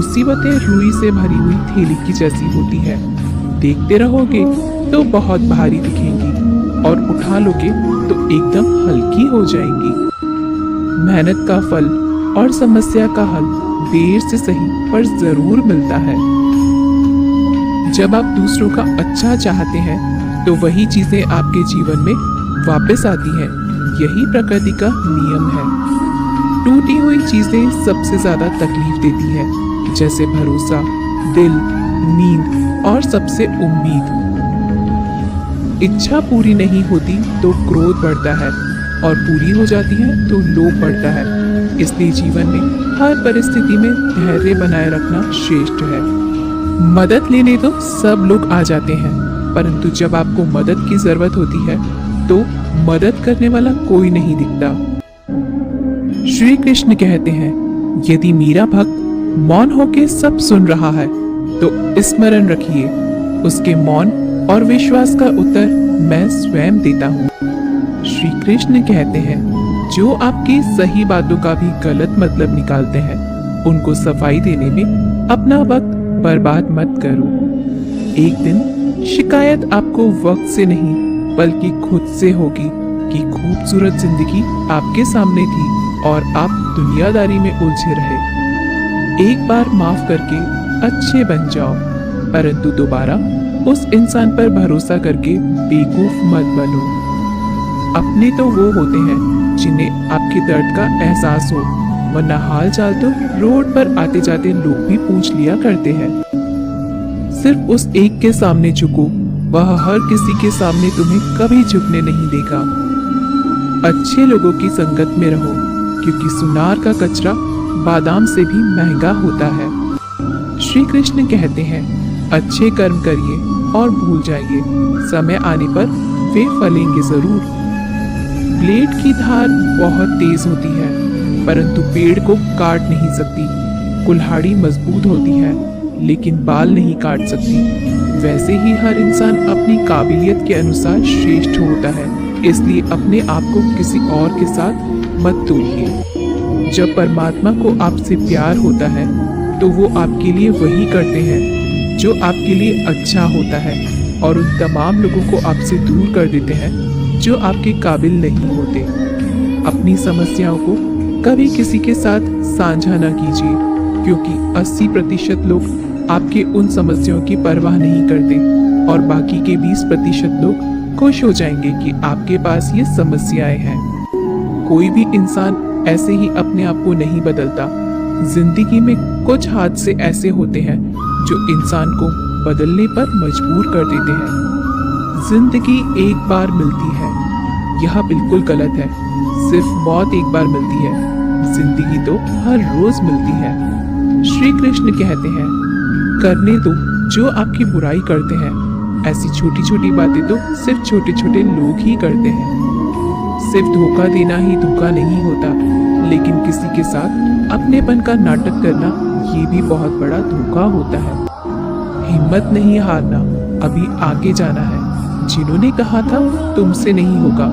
मुसीबतें रुई से भरी हुई थैली की जैसी होती है। देखते रहोगे तो बहुत भारी दिखेंगी और उठा लोगे तो एकदम हल्की हो जाएंगी। मेहनत का फल और समस्या का हल देर से सही पर जरूर मिलता है। जब आप दूसरों का अच्छा चाहते हैं तो वही चीजें आपके जीवन में वापस आती हैं। यही प्रकृति का नियम है। टूटी हुई चीजें सबसे ज्यादा तकलीफ देती है, जैसे भरोसा, दिल, नींद और सबसे उम्मीद। इच्छा पूरी नहीं होती तो क्रोध बढ़ता है और पूरी हो जाती है तो लोभ बढ़ता है। इसलिए जीवन में हर परिस्थिति में धैर्य बनाए रखना श्रेष्ठ है। मदद लेने तो सब लोग आ जाते हैं, परंतु जब आपको मदद की जरूरत होती है तो मदद करने वाला कोई नहीं दिखता। श्री कृष्ण कहते हैं, यदि मेरा भक्त मौन होके सब सुन रहा है तो स्मरण रखिए, उसके मौन और विश्वास का उत्तर मैं स्वयं देता हूँ। श्री कृष्ण कहते हैं, जो आपकी सही बातों का भी गलत मतलब निकालते हैं, उनको सफाई देने में अपना वक्त बर्बाद मत करो। एक दिन शिकायत आपको वक्त से नहीं बल्कि खुद से होगी कि खूबसूरत जिंदगी आपके सामने थी और आप दुनियादारी में उलझे रहे। एक बार माफ करके अच्छे बन जाओ, परंतु दोबारा उस इंसान पर भरोसा करके बेवकूफ मत बनो। अपने तो वो होते हैं जिन्हें आपके दर्द का एहसास हो, वरना हाल चाल तो रोड पर आते जाते लोग भी पूछ लिया करते हैं। सिर्फ उस एक के सामने झुको, वह हर किसी के सामने तुम्हें कभी झुकने नहीं देगा। अच्छे लोगों की संगत में रहो, क्योंकि सुनार का कचरा बादाम से भी महंगा होता है। श्री कृष्ण कहते हैं, अच्छे कर्म करिए और भूल जाइए, समय आने पर वे फलेंगे जरूर। ब्लेड की धार बहुत तेज होती है, परंतु पेड़ को काट नहीं सकती। कुल्हाड़ी मजबूत होती है, लेकिन बाल नहीं काट सकती। वैसे ही हर इंसान अपनी काबिलियत के अनुसार श्रेष्ठ होता है, इसलिए अपने आप को किसी और के साथ मत तोलिए। जब परमात्मा को आपसे प्यार होता है तो वो आपके लिए वही करते हैं जो आपके लिए अच्छा होता है, और उन तमाम लोगों को आपसे दूर कर देते हैं जो आपके काबिल नहीं होते। अपनी समस्याओं को कभी किसी के साथ साझा न कीजिए, क्योंकि 80% लोग आपके उन समस्याओं की परवाह नहीं करते और बाकी के 20% लोग खुश हो जाएंगे कि आपके पास ये समस्याएं हैं। कोई भी इंसान ऐसे ही अपने आप को नहीं बदलता। जिंदगी में कुछ हादसे ऐसे होते हैं जो इंसान को बदलने पर मजबूर कर देते हैं। जिंदगी एक बार मिलती है, यह बिल्कुल गलत है। सिर्फ मौत एक बार मिलती है, जिंदगी तो हर रोज मिलती है। श्री कृष्ण कहते हैं, करने दो जो आपकी बुराई करते हैं। ऐसी छोटी छोटी बातें तो सिर्फ छोटे छोटे लोग ही करते हैं। सिर्फ धोखा देना ही धोखा नहीं होता, लेकिन किसी के साथ अपनेपन का नाटक करना ये भी बहुत बड़ा धोखा होता है। हिम्मत नहीं हारना, अभी आगे जाना है। जिन्होंने कहा था तुमसे नहीं होगा,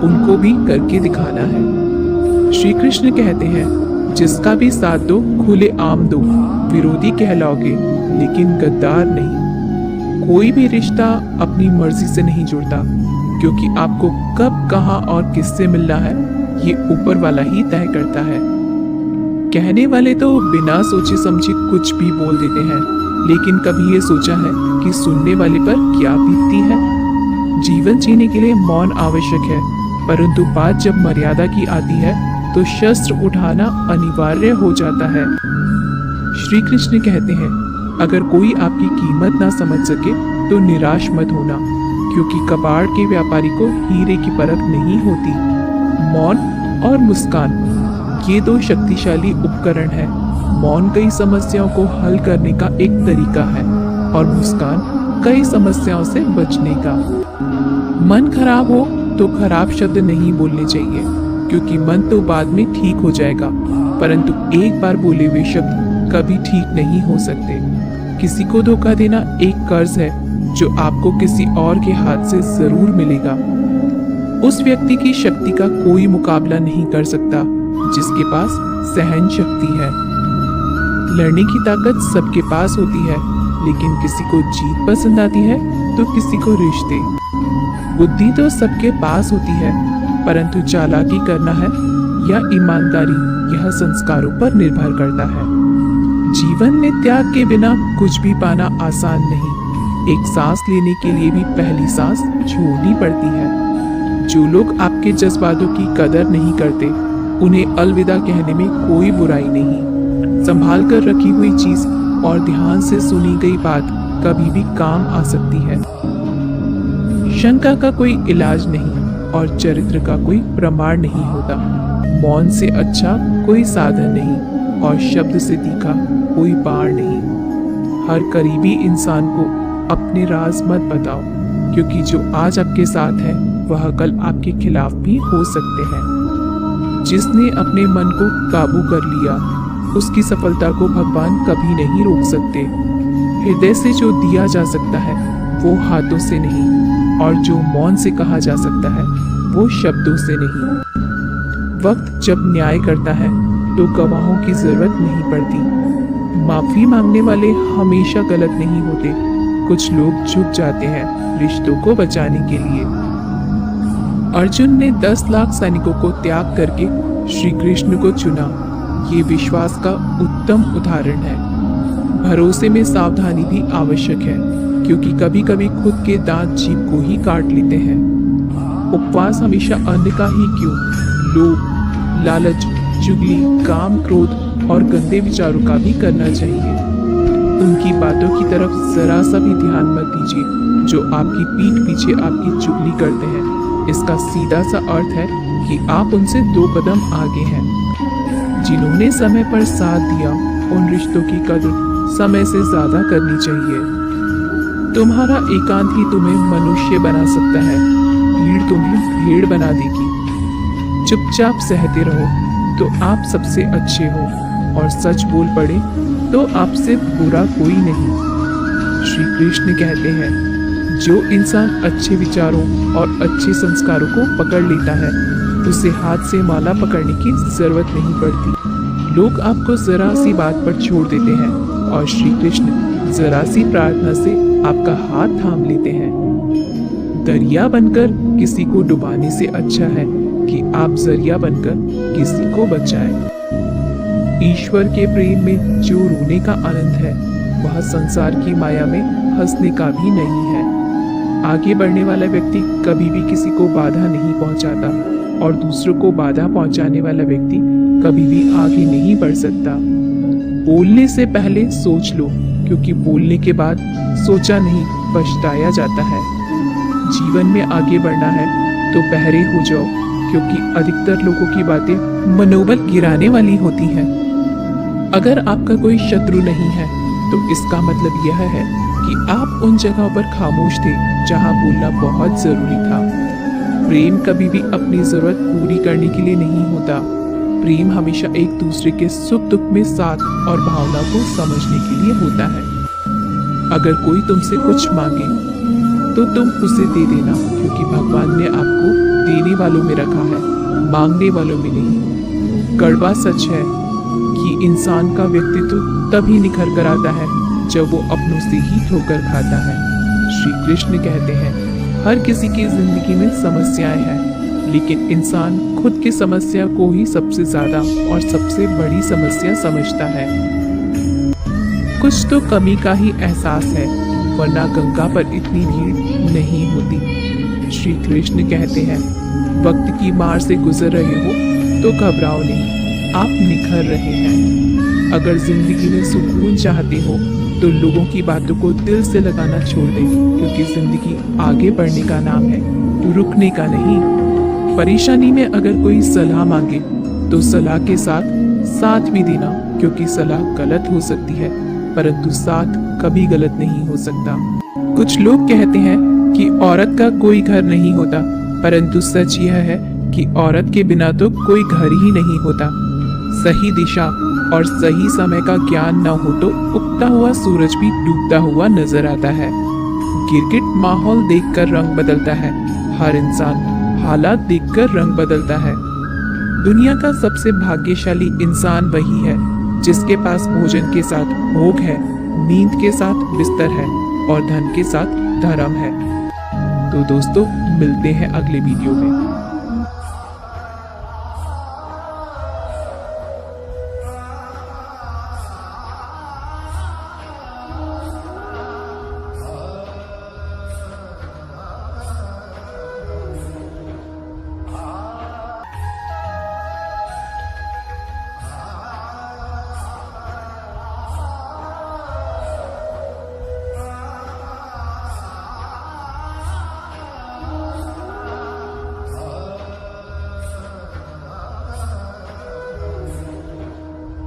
उनको भी करके दिखाना है। श्री कृष्ण कहते हैं, जिसका भी साथ दो खुले आम दो, विरोधी कहलाओगे लेकिन गद्दार नहीं। कोई भी रिश्ता अपनी मर्जी से नहीं जुड़ता, क्योंकि आपको कब, कहां और किससे मिलना है ये ऊपर वाला ही तय करता है। कहने वाले तो बिना सोचे समझे कुछ भी बोल देते हैं, लेकिन कभी ये सोचा है कि सुनने वाले पर क्या बीतती है। जीवन जीने के लिए मौन आवश्यक है, परंतु बात जब मर्यादा की आती है तो शस्त्र उठाना अनिवार्य हो जाता है। श्री कृष्ण कहते हैं, अगर कोई आपकी कीमत ना समझ सके तो निराश मत होना, क्योंकि कबाड़ के व्यापारी को हीरे की परख नहीं होती। मौन और मुस्कान ये दो शक्तिशाली उपकरण हैं। मौन कई समस्याओं को हल करने का एक तरीका है और मुस्कान कई समस्याओं से बचने का। मन खराब हो तो खराब शब्द नहीं बोलने चाहिए, क्योंकि मन तो बाद में ठीक हो जाएगा, परंतु एक बार बोले हुए शब्द कभी ठीक नहीं हो सकते। किसी को धोखा देना एक कर्ज है जो आपको किसी और के हाथ से जरूर मिलेगा। उस व्यक्ति की शक्ति का कोई मुकाबला नहीं कर सकता जिसके पास सहन शक्ति है। लड़ने की ताकत सबके पास होती है, लेकिन किसी को जीत पसंद आती है तो किसी को रिश्ते। बुद्धि तो सबके पास होती है, परंतु चालाकी करना है या ईमानदारी, यह संस्कारों पर निर्भर करता है। जीवन में त्याग के बिना कुछ भी पाना आसान नहीं। एक सांस लेने के लिए भी पहली सांस छोड़नी पड़ती है। जो लोग आपके जज्बातों की कदर नहीं करते, उन्हें अलविदा कहने में कोई बुराई नहीं। संभाल कर रखी हुई चीज और ध्यान से सुनी गई बात कभी भी काम आ सकती है। शंका का कोई इलाज नहीं और चरित्र का कोई प्रमाण नहीं होता। मौन से अच्छा कोई साधन नहीं और शब्द से तीखा कोई बाण नहीं। हर करीबी इंसान को अपने राज मत बताओ, क्योंकि जो आज आपके साथ है वह कल आपके खिलाफ भी हो सकते हैं। जिसने अपने मन को काबू कर लिया, उसकी सफलता को भगवान कभी नहीं रोक सकते। हृदय से जो दिया जा सकता है वो हाथों से नहीं, और जो मौन से कहा जा सकता है वो शब्दों से नहीं। वक्त जब न्याय करता है तो गवाहों की जरूरत नहीं पड़ती। माफी मांगने वाले हमेशा गलत नहीं होते। कुछ लोग झुक जाते हैं रिश्तों को बचाने के लिए। अर्जुन ने 10 लाख सैनिकों को त्याग करके श्री कृष्ण को चुना। ये विश्वास का उत्तम उदाहरण है। भरोसे में सावधानी भी आवश्यक है, क्योंकि कभी कभी खुद के दांत जीभ को ही काट लेते हैं। उपवास हमेशा अन्न का ही क्यों, लोभ, लालच, चुगली, काम, क्रोध और गंदे विचारों का भी करना चाहिए। उनकी बातों की तरफ जरा सा भी ध्यान मत दीजिए जो आपकी पीठ पीछे आपकी चुगली करते हैं। इसका सीधा सा अर्थ है कि आप उनसे 2 कदम आगे हैं। जिन्होंने समय पर साथ दिया, उन रिश्तों की कदर समय से ज्यादा करनी चाहिए। तुम्हारा एकांत ही तुम्हें मनुष्य बना सकता है, भीड़ तुम्हें भेड़ बना देगी। चुपचाप सहते रहो तो आप सबसे अच्छे हो, और सच बोल पड़े तो आपसे बुरा कोई नहीं। श्री कृष्ण कहते हैं, जो इंसान अच्छे विचारों और अच्छे संस्कारों को पकड़ लेता है, उसे हाथ से माला पकड़ने की जरूरत नहीं पड़ती। लोग आपको जरा सी बात पर छोड़ देते हैं और श्री कृष्ण जरा सी प्रार्थना से आपका हाथ थाम लेते हैं। दरिया बनकर किसी को डुबाने से अच्छा है कि आप जरिया बनकर किसी को बचाएं। ईश्वर के प्रेम में जो रोने का आनंद है, वह संसार की माया में हंसने का भी नहीं है। आगे बढ़ने वाला व्यक्ति कभी भी किसी को बाधा नहीं पहुंचाता, और दूसरों को बाधा पहुंचाने वाला व्यक्ति कभी भी आगे नहीं बढ़ सकता। बोलने से पहले सोच लो, क्योंकि बोलने के बाद सोचा नहीं पछताया जाता है। जीवन में आगे बढ़ना है तो बहरे हो जाओ, क्योंकि अधिकतर लोगों की बातें मनोबल गिराने वाली होती हैं। अगर आपका कोई शत्रु नहीं है तो इसका मतलब यह है कि आप उन जगहों पर खामोश थे जहां बोलना बहुत जरूरी था। प्रेम कभी भी अपनी जरूरत पूरी करने के लिए नहीं होता। प्रेम हमेशा एक दूसरे के सुख दुख में साथ और भावना को समझने के लिए होता है। अगर कोई तुमसे कुछ मांगे तो तुम उसे दे देना, क्योंकि भगवान ने आपको देने वालों में रखा है, मांगने वालों में नहीं। कड़वा सच है कि इंसान का व्यक्तित्व तभी निखर कर आता है जब वो अपनों से ही ठोकर खाता है। श्री कृष्ण कहते हैं, हर किसी की जिंदगी में समस्याएं हैं, लेकिन इंसान खुद की समस्या को ही सबसे ज्यादा और सबसे बड़ी समस्या समझता है। कुछ तो कमी का ही एहसास है, वरना गंगा पर इतनी भीड़ नहीं होती। श्री कृष्ण कहते हैं, वक्त की मार से गुजर रहे हो तो घबराओ नहीं, आप निखर रहे हैं। अगर जिंदगी में सुकून चाहते हो तो लोगों की बातों को दिल से लगाना छोड़ दें, क्योंकि जिंदगी आगे बढ़ने का नाम है, रुकने का नहीं। परेशानी में अगर कोई सलाह मांगे तो सलाह के साथ साथ भी देना, क्योंकि सलाह गलत हो सकती है परंतु साथ कभी गलत नहीं हो सकता। कुछ लोग कहते हैं कि औरत का कोई घर नहीं होता, परंतु सच यह है कि औरत के बिना तो कोई घर ही नहीं होता। सही दिशा और सही समय का ज्ञान न हो तो उगता हुआ सूरज भी डूबता हुआ नजर आता है। गिरगिट माहौल देखकर रंग बदलता है, हर इंसान हालात देखकर रंग बदलता है। दुनिया का सबसे भाग्यशाली इंसान वही है जिसके पास भोजन के साथ भोग है, नींद के साथ बिस्तर है और धन के साथ धर्म है। तो दोस्तों मिलते हैं अगले वीडियो में।